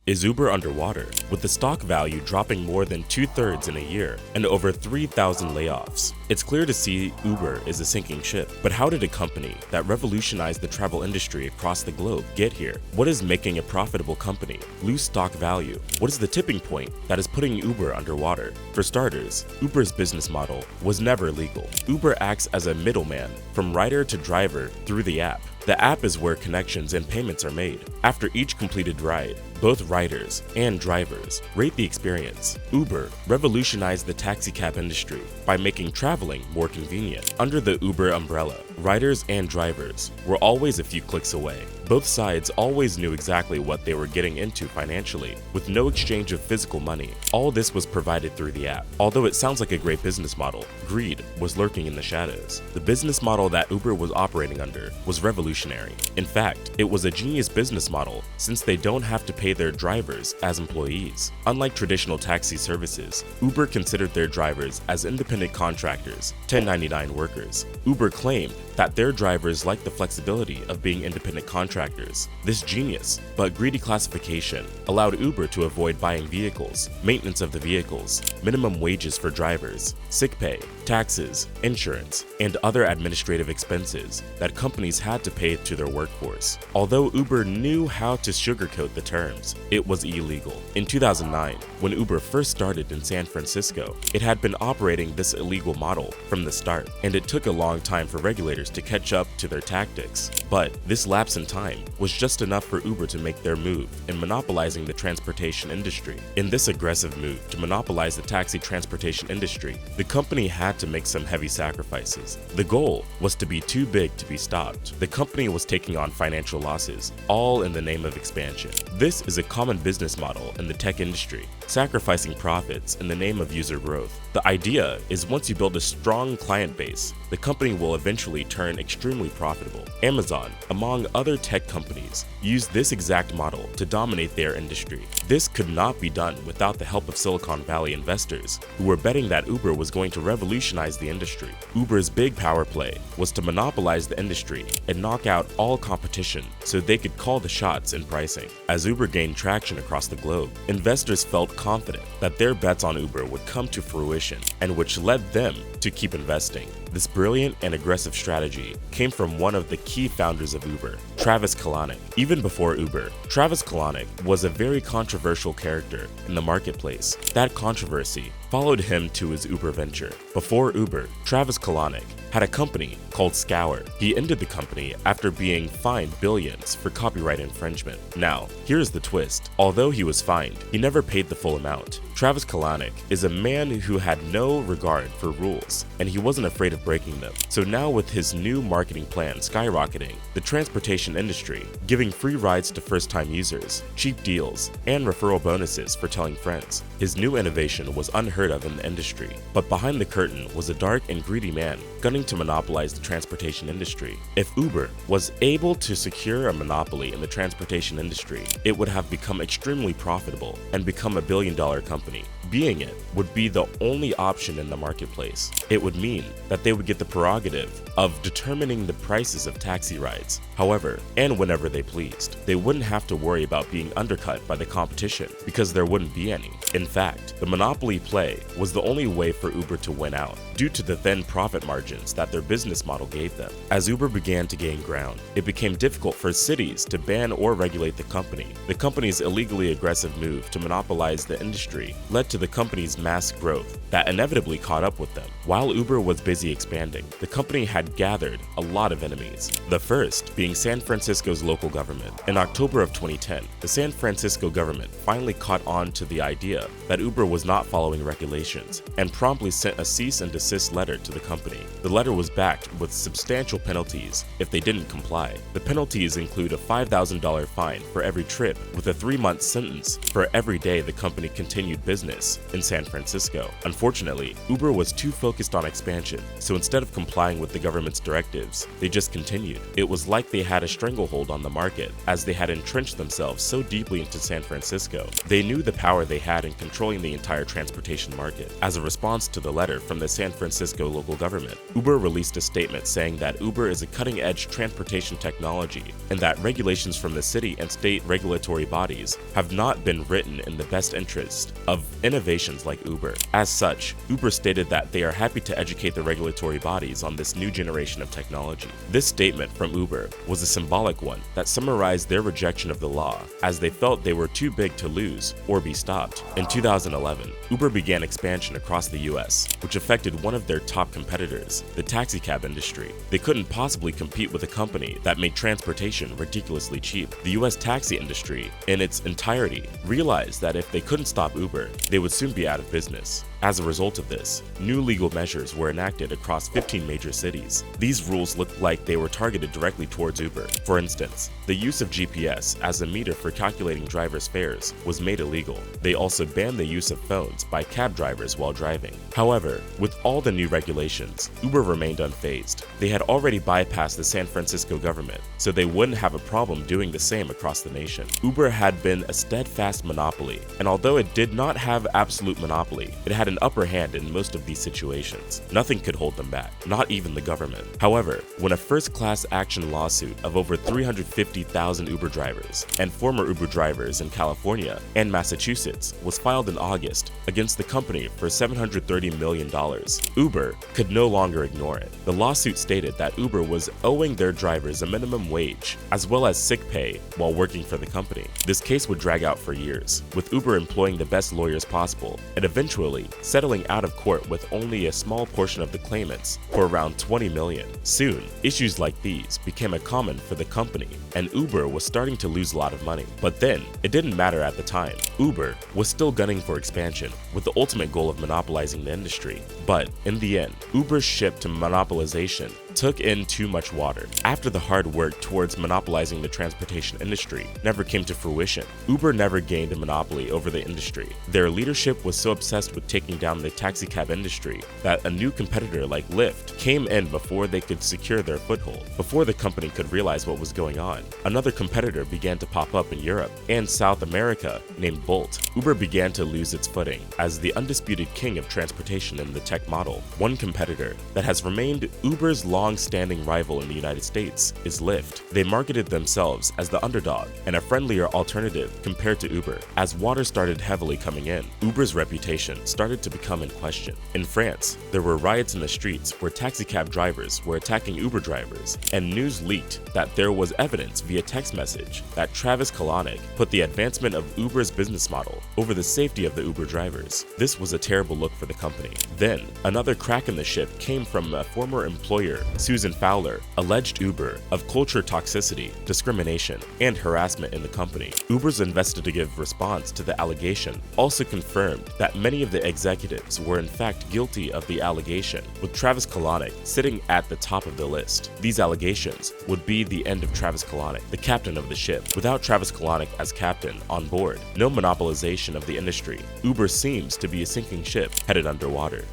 Is Uber underwater, with the stock value dropping more than 2/3 in a year and over 3,000 layoffs? It's clear to see Uber is a sinking ship, but how did a company that revolutionized the travel industry across the globe get here? What is making a profitable company lose stock value? What is the tipping point that is putting Uber underwater? For starters, Uber's business model was never legal. Uber acts as a middleman from rider to driver through the app. The app is where connections and payments are made. After each completed ride, both riders and drivers rate the experience. Uber revolutionized the taxicab industry by making traveling more convenient. Under the Uber umbrella, riders and drivers were always a few clicks away. Both sides always knew exactly what they were getting into financially, with no exchange of physical money. All this was provided through the app. Although it sounds like a great business model, greed was lurking in the shadows. The business model that Uber was operating under was revolutionary. In fact, it was a genius business model since they don't have to pay their drivers as employees. Unlike traditional taxi services, Uber considered their drivers as independent contractors, 1099 workers. Uber claimed that their drivers liked the flexibility of being independent contractors. This genius but greedy classification allowed Uber to avoid buying vehicles, maintenance of the vehicles, minimum wages for drivers, sick pay, taxes, insurance, and other administrative expenses that companies had to pay to their workforce. Although Uber knew how to sugarcoat the terms, it was illegal. In 2009, when Uber first started in San Francisco, it had been operating this illegal model from the start, and it took a long time for regulators to catch up to their tactics. But this lapse in time was just enough for Uber to make their move in monopolizing the transportation industry. In this aggressive move to monopolize the taxi transportation industry, the company had to make some heavy sacrifices. The goal was to be too big to be stopped. The company was taking on financial losses, all in the name of expansion. This is a common business model in the tech industry, sacrificing profits in the name of user growth. The idea is once you build a strong client base, the company will eventually turn extremely profitable. Amazon, among other tech companies, used this exact model to dominate their industry. This could not be done without the help of Silicon Valley investors, who were betting that Uber was going to revolutionize the industry. Uber's big power play was to monopolize the industry and knock out all competition so they could call the shots in pricing. As Uber gained traction across the globe, investors felt confident that their bets on Uber would come to fruition, and which led them to keep investing. This brilliant and aggressive strategy came from one of the key founders of Uber, Travis Kalanick. Even before Uber, Travis Kalanick was a very controversial character in the marketplace. That controversy followed him to his Uber venture. Before Uber, Travis Kalanick had a company called Scour. He ended the company after being fined billions for copyright infringement. Now, here's the twist. Although he was fined, he never paid the full amount. Travis Kalanick is a man who had no regard for rules, and he wasn't afraid of breaking them. So now with his new marketing plan skyrocketing, the transportation industry, giving free rides to first-time users, cheap deals, and referral bonuses for telling friends, his new innovation was unheard of in the industry. But behind the curtain was a dark and greedy man gunning to monopolize the transportation industry. If Uber was able to secure a monopoly in the transportation industry, it would have become extremely profitable and become a billion-dollar company. Being it would be the only option in the marketplace. It would mean that they would get the prerogative of determining the prices of taxi rides, however, and whenever they pleased. They wouldn't have to worry about being undercut by the competition because there wouldn't be any. In fact, the monopoly play was the only way for Uber to win out, due to the thin profit margins that their business model gave them. As Uber began to gain ground, it became difficult for cities to ban or regulate the company. The company's illegally aggressive move to monopolize the industry led to the company's mass growth that inevitably caught up with them. While Uber was busy expanding, the company had gathered a lot of enemies. The first being San Francisco's local government. In October of 2010, the San Francisco government finally caught on to the idea that Uber was not following regulations and promptly sent a cease and desist letter to the company. The letter was backed with substantial penalties if they didn't comply. The penalties include a $5,000 fine for every trip, with a 3-month sentence for every day the company continued business in San Francisco. Unfortunately, Uber was too focused on expansion, so instead of complying with the government's directives, they just continued. It was like they had a stranglehold on the market, as they had entrenched themselves so deeply into San Francisco. They knew the power they had and controlling the entire transportation market. As a response to the letter from the San Francisco local government, Uber released a statement saying that Uber is a cutting-edge transportation technology and that regulations from the city and state regulatory bodies have not been written in the best interest of innovations like Uber. As such, Uber stated that they are happy to educate the regulatory bodies on this new generation of technology. This statement from Uber was a symbolic one that summarized their rejection of the law, as they felt they were too big to lose or be stopped. In 2011, Uber began expansion across the US, which affected one of their top competitors, the taxicab industry. They couldn't possibly compete with a company that made transportation ridiculously cheap. The US taxi industry, in its entirety, realized that if they couldn't stop Uber, they would soon be out of business. As a result of this, new legal measures were enacted across 15 major cities. These rules looked like they were targeted directly towards Uber. For instance, the use of GPS as a meter for calculating drivers' fares was made illegal. They also banned the use of phones by cab drivers while driving. However, with all the new regulations, Uber remained unfazed. They had already bypassed the San Francisco government, so they wouldn't have a problem doing the same across the nation. Uber had been a steadfast monopoly, and although it did not have absolute monopoly, it had an upper hand in most of these situations. Nothing could hold them back, not even the government. However, when a first class action lawsuit of over 350,000 Uber drivers and former Uber drivers in California and Massachusetts was filed in August against the company for $730 million, Uber could no longer ignore it. The lawsuit stated that Uber was owing their drivers a minimum wage as well as sick pay while working for the company. This case would drag out for years, with Uber employing the best lawyers possible and eventually settling out of court with only a small portion of the claimants for around $20 million. Soon, issues like these became a common for the company, and Uber was starting to lose a lot of money. But then, it didn't matter at the time. Uber was still gunning for expansion, with the ultimate goal of monopolizing the industry. But in the end, Uber's ship to monopolization took in too much water. After the hard work towards monopolizing the transportation industry never came to fruition, Uber never gained a monopoly over the industry. Their leadership was so obsessed with taking down the taxicab industry that a new competitor like Lyft came in before they could secure their foothold. Before the company could realize what was going on, another competitor began to pop up in Europe and South America named Bolt. Uber began to lose its footing as the undisputed king of transportation in the tech model. One competitor that has remained Uber's long-standing rival in the United States is Lyft. They marketed themselves as the underdog and a friendlier alternative compared to Uber. As water started heavily coming in, Uber's reputation started to become in question. In France, there were riots in the streets where taxicab drivers were attacking Uber drivers, and news leaked that there was evidence via text message that Travis Kalanick put the advancement of Uber's business model over the safety of the Uber drivers. This was a terrible look for the company. Then, another crack in the ship came from a former employer, Susan Fowler, alleged Uber of culture toxicity, discrimination, and harassment in the company. Uber's investigative response to the allegation also confirmed that many of the executives were in fact guilty of the allegation, with Travis Kalanick sitting at the top of the list. These allegations would be the end of Travis Kalanick, the captain of the ship. Without Travis Kalanick as captain on board, no monopolization of the industry, Uber seems to be a sinking ship headed underwater.